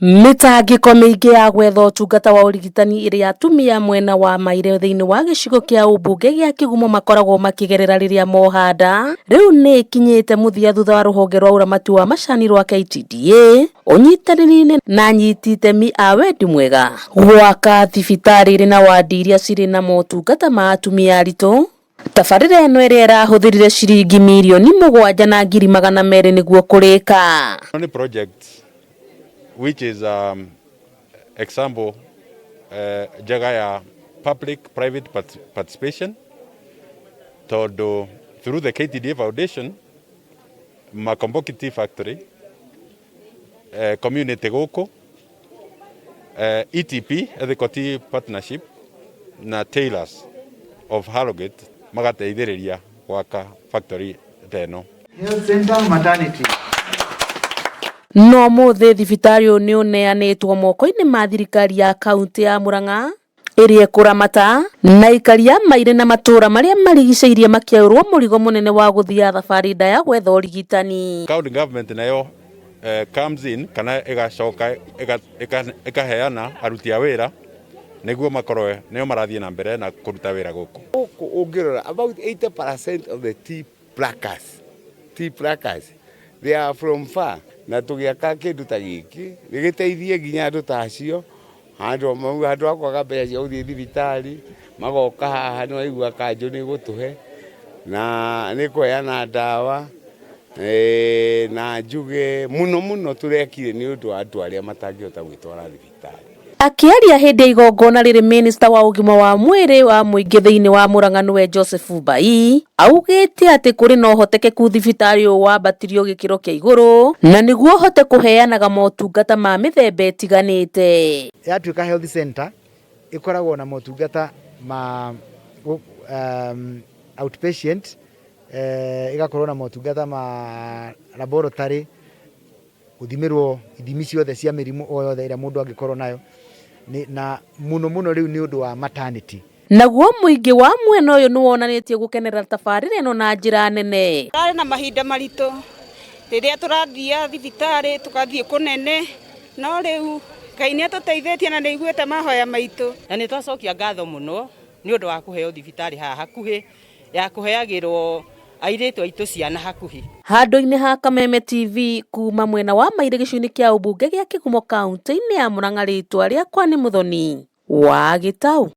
mitangiko miingi ya gwetha ũtungata wa urigitani iria Atumia mwena wa Mairi thiini wa gicigo kia umbunge gia Kigumo makoragwo makigerera riria mohanda riu ni ikinyite muthia thutha wa ruhonge rwa uramati wa macani rwa KTDA unyitaniri-ini na anyiti itemi a wendi mwega gwaka thibitari iri na wondi iria ciri na motungata ma atumia aritu. Tabarira eno iria irahuthirire ciringi mirioni 7,200 niguo kurika. Only project which is example jaga ya public-private participation todo through the KTDA Foundation, Makomboki Tea Factory, community goko, ETP, Ethical Tea Partnership, na Tailors of Harrogate, magateithĩrĩria gwaka factory teno. Health Center Maternity. No muthi thibitari ni uneanitwo moko-ini ma thirikari ya kaunti ya Murang'a iria kuramata na ikaria Mairi na matura maria marigiceirie makiaurwo murigo munene wa guthia thabari ndaya gwetha urigitani. County government nayo comes in kana igacoka ikaheana aruti a wira niguo makorwe nio marathie na mbere na kuruta wira guku. Ungirora about 80% of the tea pluckers they are from far. Na tugiaka kindu ta giki nigiteithie nginya andu ta acio andu akwaga mbeca cia guthii thibitari magoka haha ni waigua kanjo ni gutuhe na ni kuheana ndawa na njuge muno turekire ni undu wa andu aria matangihota gwitwara thibitari. Akiaria hindi igongona riri minister wa ugima wa mwiri wa muingi thiini wa Murang'a niwe Joseph Bai augite ati kuri no hotekeku thibitari wambatirio gikiro kia iguru na niguo hote kuheanaga motungata ma mithemba itiganite. Yatuika health center ikoragwo na motungata ma outpatient, igakorwo na motungata ma laboratory, guthimirwo ithimi ciothe cia mirimu o yothe ira mundu angikorwo nayo na muno riu ni undu wa maternity. Naguo muingi wa mwena uyu ni wonanitie gukenera tabarira eno na njira nene. Ari na mahinda marito riria turathia thibitari tukathie kunene no riu Ngai ni atuteithĩtie na nĩiguĩte mahoya maitũ na nĩ twacokia ngatho muno ni undu wa kuheo thibitari haha hakuhi ya kuheagirwo airitu aitu ciana hakuhi. Handu-ini ha Kameme TV kuma mwena wa Mairi gicuni kia umbunge gia Kigumo kaunti-ini ya Murang'a ritwa riakwa ni Muthoni wa Gitau.